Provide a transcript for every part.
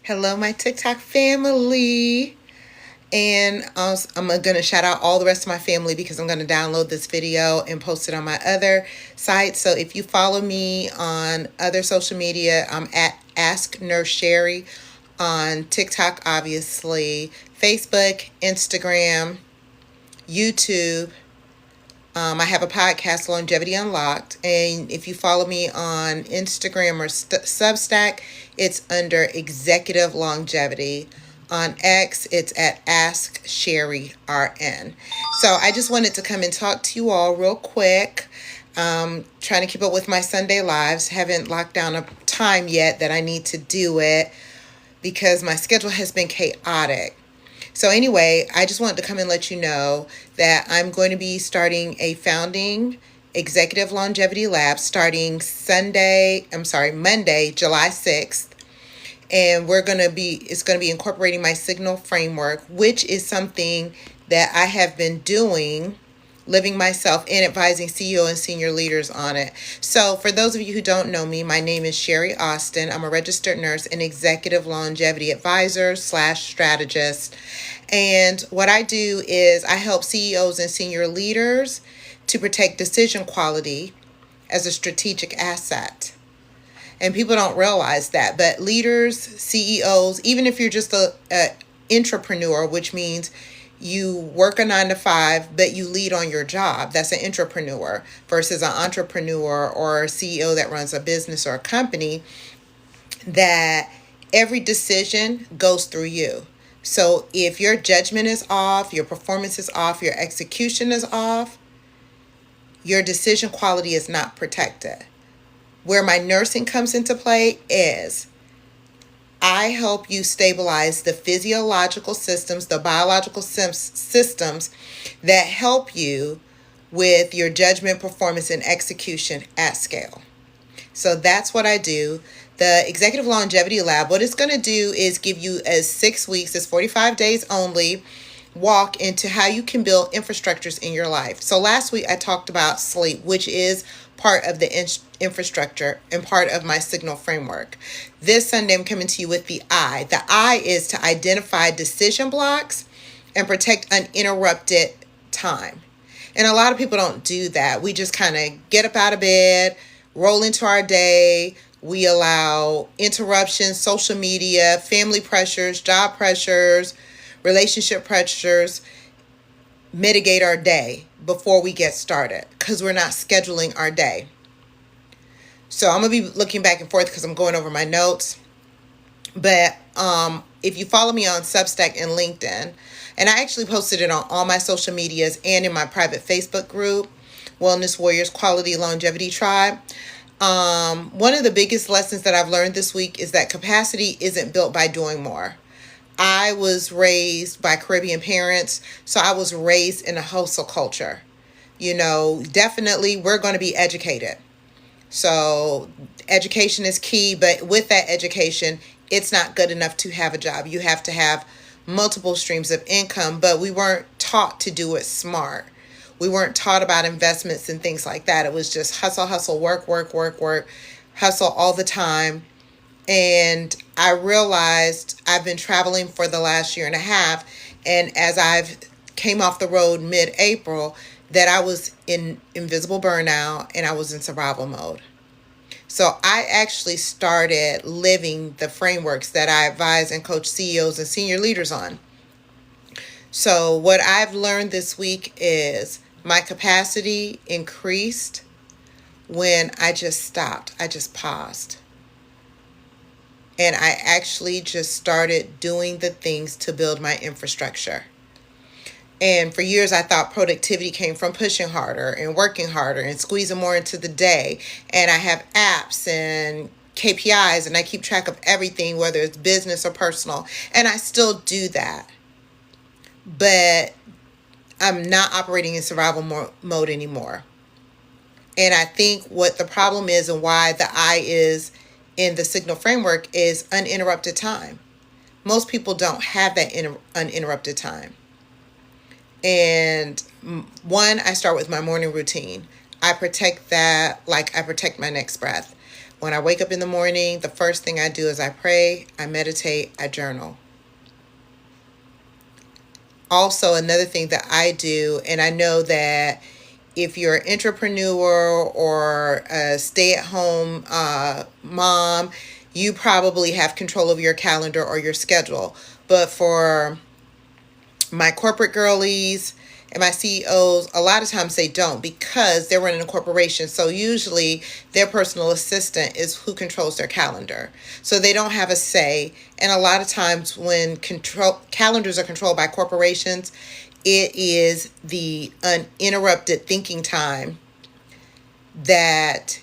Hello, my TikTok family. And I'm going to shout out all the rest of my family because I'm going to download this video and post it on my other sites. So if you follow me on other social media, I'm at Ask Nurse Sherry on TikTok, obviously, Facebook, Instagram, YouTube. I have a podcast, Longevity Unlocked. And if you follow me on Instagram or Substack, it's under Executive Longevity. On X, it's at Ask Sherry RN. So I just wanted to come and talk to you all real quick. Trying to keep up with my Sunday lives. Haven't locked down a time yet that I need to do it because my schedule has been chaotic. So anyway, I just wanted to come and let you know that I'm going to be starting a founding executive longevity lab starting Monday, July 6th. And it's going to be incorporating my signal framework, which is something that I have been doing, living myself and advising CEO and senior leaders on it. So for those of you who don't know me, my name is Sherry Austin. I'm a registered nurse and executive longevity advisor / strategist. And what I do is I help CEOs and senior leaders to protect decision quality as a strategic asset. And people don't realize that, but leaders, CEOs, even if you're just a intrapreneur, which means you work a 9 to 5, but you lead on your job. That's an intrapreneur versus an entrepreneur or a CEO that runs a business or a company, that every decision goes through you. So if your judgment is off, your performance is off, your execution is off, your decision quality is not protected. Where my nursing comes into play is I help you stabilize the physiological systems, the biological systems that help you with your judgment, performance, and execution at scale. So that's what I do. The Executive Longevity Lab, what it's going to do is give you a 6 weeks, it's 45 days only, walk into how you can build infrastructures in your life. So last week I talked about sleep, which is part of the infrastructure and part of my signal framework. This Sunday I'm coming to you with the I. The I is to identify decision blocks and protect uninterrupted time. And a lot of people don't do that. We just kind of get up out of bed, roll into our day. We allow interruptions, social media, family pressures, job pressures, relationship pressures mitigate our day before we get started because we're not scheduling our day. So I'm going to be looking back and forth because I'm going over my notes. But if you follow me on Substack and LinkedIn, and I actually posted it on all my social medias and in my private Facebook group, Wellness Warriors Quality Longevity Tribe. One of the biggest lessons that I've learned this week is that capacity isn't built by doing more. I was raised by Caribbean parents, so I was raised in a hustle culture. Definitely we're going to be educated. So education is key, but with that education, it's not good enough to have a job. You have to have multiple streams of income, but we weren't taught to do it smart. We weren't taught about investments and things like that. It was just hustle, hustle, work, hustle all the time. And I realized I've been traveling for the last year and a half. And as I've came off the road mid-April, that I was in invisible burnout and I was in survival mode. So I actually started living the frameworks that I advise and coach CEOs and senior leaders on. So what I've learned this week is my capacity increased when I just stopped. I just paused. And I actually just started doing the things to build my infrastructure. And for years, I thought productivity came from pushing harder and working harder and squeezing more into the day. And I have apps and KPIs and I keep track of everything, whether it's business or personal. And I still do that. But I'm not operating in survival mode anymore. And I think what the problem is and why the I is in the signal framework is uninterrupted time. Most people don't have that uninterrupted time. And one, I start with my morning routine. I protect that like I protect my next breath. When I wake up in the morning, the first thing I do is I pray, I meditate, I journal. Also, another thing that I do, and I know that if you're an entrepreneur or a stay-at-home mom, you probably have control of your calendar or your schedule. But for my corporate girlies and my CEOs, a lot of times they don't because they're running a corporation. So usually their personal assistant is who controls their calendar. So they don't have a say. And a lot of times when calendars are controlled by corporations, it is the uninterrupted thinking time that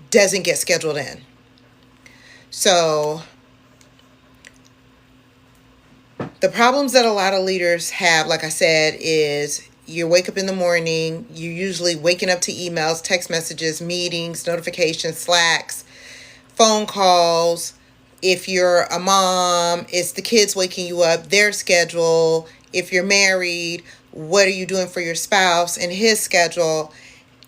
doesn't get scheduled in. So the problems that a lot of leaders have, like I said, is you wake up in the morning, you're usually waking up to emails, text messages, meetings, notifications, Slacks, phone calls. If you're a mom, it's the kids waking you up, their schedule. If you're married, what are you doing for your spouse and his schedule?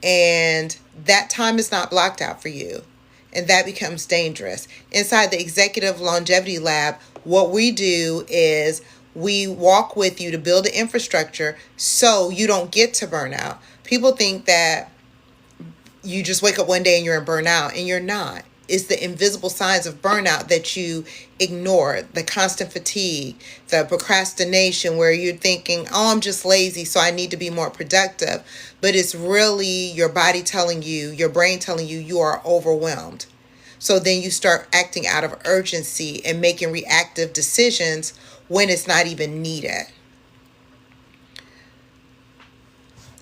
And that time is not blocked out for you. And that becomes dangerous. Inside the Executive Longevity Lab, what we do is we walk with you to build an infrastructure so you don't get to burnout. People think that you just wake up one day and you're in burnout, and you're not. It's the invisible signs of burnout that you ignore, the constant fatigue, the procrastination where you're thinking, oh, I'm just lazy, so I need to be more productive. But it's really your body telling you, your brain telling you, you are overwhelmed. So then you start acting out of urgency and making reactive decisions when it's not even needed.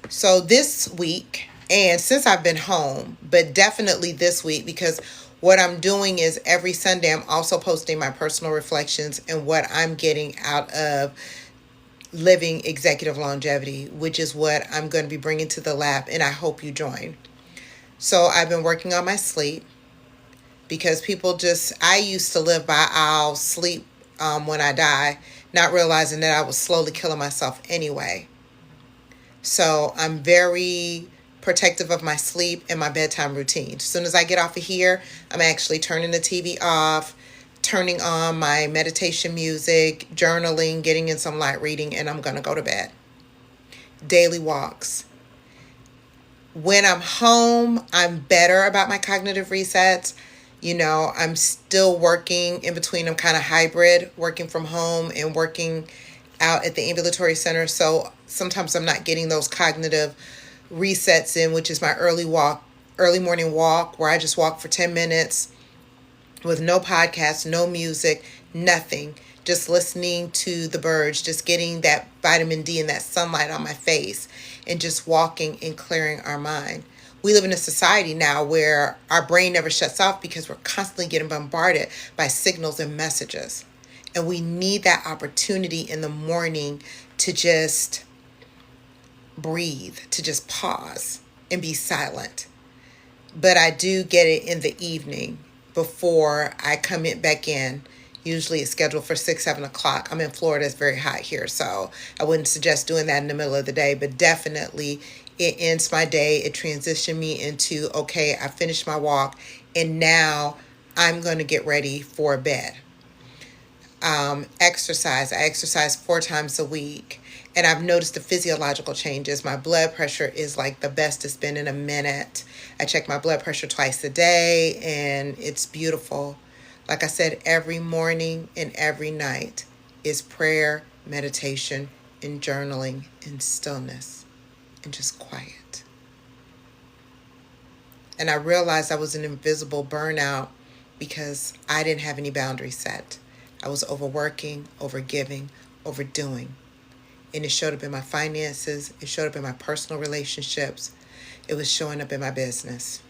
So this week, and since I've been home, but definitely this week, because what I'm doing is every Sunday I'm also posting my personal reflections and what I'm getting out of living executive longevity, which is what I'm going to be bringing to the lab, and I hope you join. So I've been working on my sleep because I used to live by I'll sleep when I die, not realizing that I was slowly killing myself anyway. So I'm very protective of my sleep and my bedtime routine. As soon as I get off of here, I'm actually turning the TV off, turning on my meditation music, journaling, getting in some light reading, and I'm going to go to bed. Daily walks. When I'm home, I'm better about my cognitive resets. I'm still working in between. I'm kind of hybrid, working from home and working out at the ambulatory center. So sometimes I'm not getting those cognitive resets in, which is my early morning walk, where I just walk for 10 minutes with no podcast, no music, nothing, just listening to the birds, just getting that vitamin D and that sunlight on my face, and just walking and clearing our mind. We live in a society now where our brain never shuts off because we're constantly getting bombarded by signals and messages. And we need that opportunity in the morning to just breathe, to just pause and be silent. But I do get it in the evening before I come back in. Usually it's scheduled for 6, 7 o'clock. I'm in Florida. It's very hot here, so I wouldn't suggest doing that in the middle of the day, but definitely it ends my day. It transitioned me into, okay, I finished my walk, and now I'm going to get ready for bed. Exercise. I exercise 4 times a week, and I've noticed the physiological changes. My blood pressure is like the best it's been in a minute. I check my blood pressure twice a day, and it's beautiful. Like I said, every morning and every night is prayer, meditation, and journaling, and stillness, and just quiet. And I realized I was an invisible burnout because I didn't have any boundaries set. I was overworking, overgiving, overdoing. And it showed up in my finances. It showed up in my personal relationships. It was showing up in my business.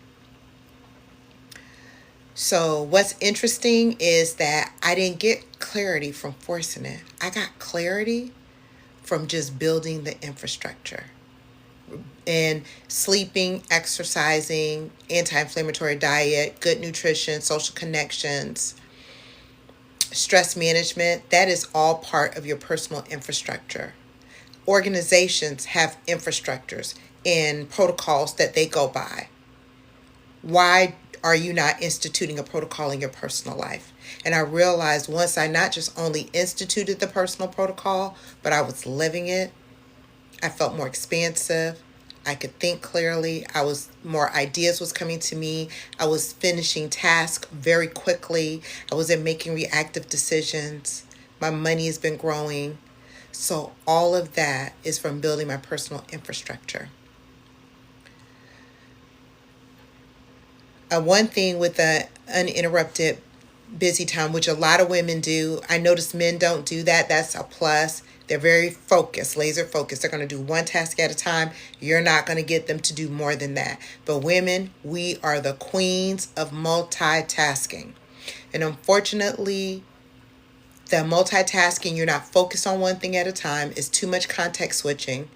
So what's interesting is that I didn't get clarity from forcing it. I got clarity from just building the infrastructure. And sleeping, exercising, anti-inflammatory diet, good nutrition, social connections, stress management, that is all part of your personal infrastructure. Organizations have infrastructures. and protocols that they go by. Why are you not instituting a protocol in your personal life? And I realized once I not just only instituted the personal protocol, but I was living it, I felt more expansive. I could think clearly. More ideas was coming to me. I was finishing tasks very quickly. I wasn't making reactive decisions. My money has been growing. So all of that is from building my personal infrastructure. One thing with the uninterrupted busy time, which a lot of women do, I notice men don't do that. That's a plus. They're very focused, laser focused. They're going to do one task at a time. You're not going to get them to do more than that. But women, we are the queens of multitasking. And unfortunately, the multitasking, you're not focused on one thing at a time, is too much context switching.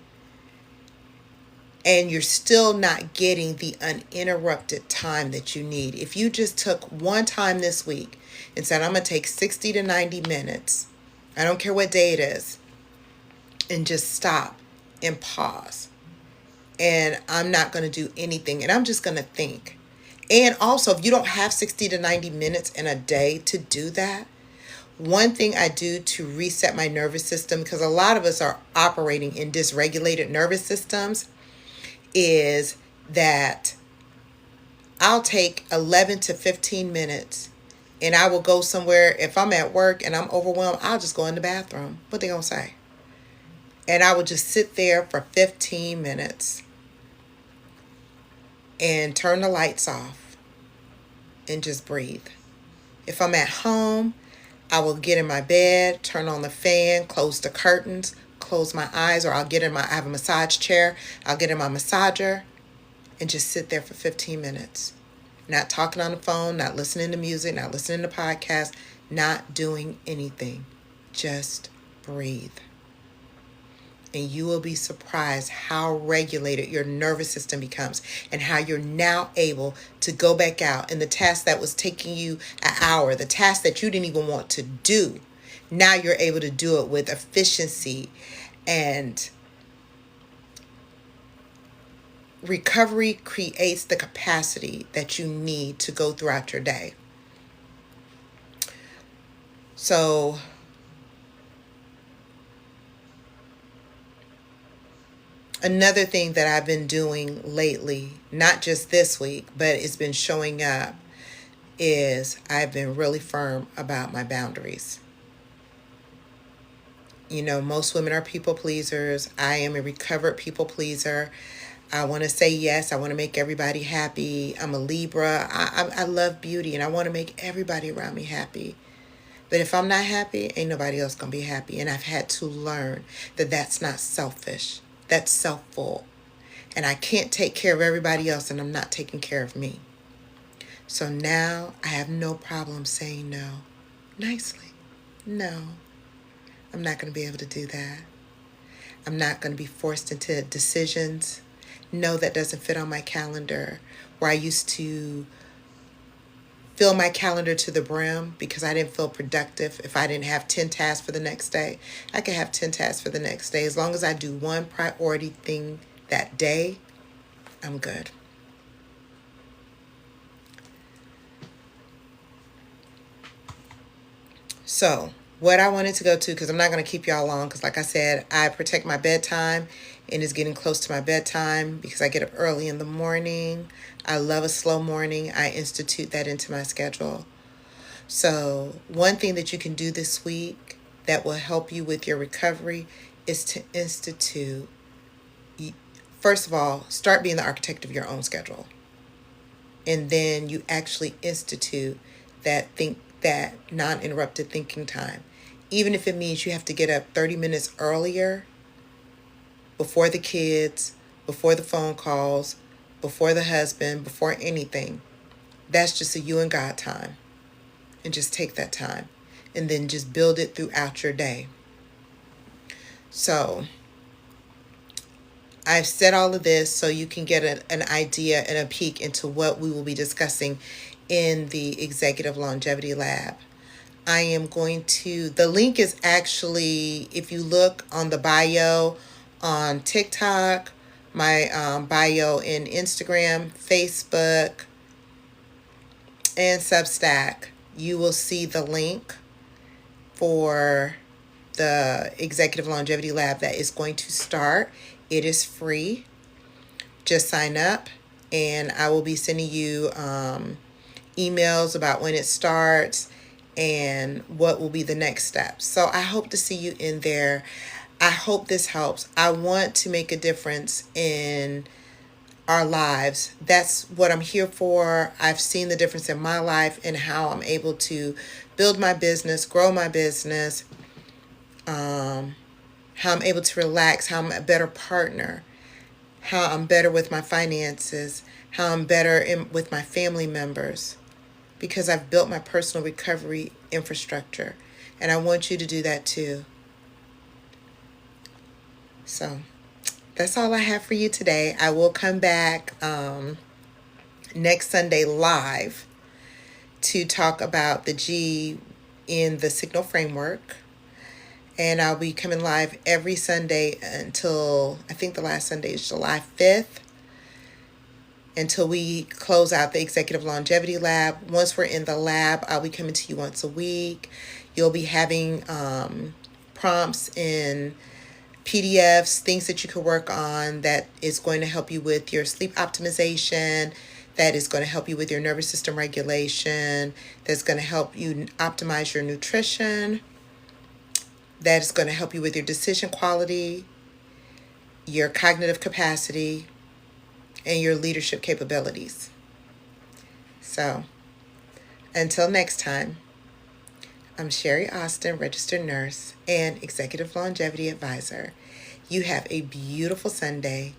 And you're still not getting the uninterrupted time that you need. If you just took one time this week and said, I'm going to take 60 to 90 minutes, I don't care what day it is, and just stop and pause. And I'm not going to do anything. And I'm just going to think. And also, if you don't have 60 to 90 minutes in a day to do that, one thing I do to reset my nervous system, because a lot of us are operating in dysregulated nervous systems, is that I'll take 11 to 15 minutes and I will go somewhere. If I'm at work and I'm overwhelmed, I'll just go in the bathroom. What they gonna say? And I will just sit there for 15 minutes and turn the lights off and just breathe. If I'm at home, I will get in my bed, turn on the fan, close the curtains, close my eyes, or I have a massage chair. I'll get in my massager and just sit there for 15 minutes. Not talking on the phone, not listening to music, not listening to podcasts, not doing anything. Just breathe. And you will be surprised how regulated your nervous system becomes and how you're now able to go back out. And the task that was taking you an hour, the task that you didn't even want to do, now you're able to do it with efficiency. And recovery creates the capacity that you need to go throughout your day. So another thing that I've been doing lately, not just this week, but it's been showing up, is I've been really firm about my boundaries. You know, most women are people pleasers. I am a recovered people pleaser. I want to say yes. I want to make everybody happy. I'm a Libra. I love beauty and I want to make everybody around me happy. But if I'm not happy, ain't nobody else going to be happy. And I've had to learn that that's not selfish. That's self-full. And I can't take care of everybody else and I'm not taking care of me. So now I have no problem saying no. Nicely. No. I'm not going to be able to do that. I'm not going to be forced into decisions. No, that doesn't fit on my calendar. Where I used to fill my calendar to the brim because I didn't feel productive. If I didn't have 10 tasks for the next day, I could have 10 tasks for the next day. As long as I do one priority thing that day, I'm good. So what I wanted to go to, because I'm not going to keep y'all long, because like I said, I protect my bedtime and it's getting close to my bedtime because I get up early in the morning. I love a slow morning. I institute that into my schedule. So one thing that you can do this week that will help you with your recovery is to institute, first of all, start being the architect of your own schedule. And then you actually institute that non-interrupted thinking time. Even if it means you have to get up 30 minutes earlier, before the kids, before the phone calls, before the husband, before anything. That's just a you and God time. And just take that time. And then just build it throughout your day. So I've said all of this so you can get an idea and a peek into what we will be discussing in the Executive Longevity Lab. I am going to, the link is actually, if you look on the bio on TikTok my bio in Instagram, Facebook, and Substack, you will see the link for the Executive Longevity Lab that is going to start. It is free. Just sign up, and I will be sending you emails about when it starts and what will be the next steps. So I hope to see you in there. I hope this helps. I want to make a difference in our lives. That's what I'm here for. I've seen the difference in my life and how I'm able to build my business, grow my business, how I'm able to relax, how I'm a better partner, how I'm better with my finances, how I'm better with my family members, because I've built my personal recovery infrastructure. And I want you to do that too. So that's all I have for you today. I will come back next Sunday live to talk about the G in the signal framework. And I'll be coming live every Sunday until, I think the last Sunday is July 5th, until we close out the Executive Longevity Lab. Once we're in the lab, I'll be coming to you once a week. You'll be having prompts in PDFs, things that you can work on that is going to help you with your sleep optimization, that is going to help you with your nervous system regulation, that's going to help you optimize your nutrition, that is going to help you with your decision quality, your cognitive capacity, and your leadership capabilities. So, until next time, I'm Sherry Austin, registered nurse and executive longevity advisor. You have a beautiful Sunday.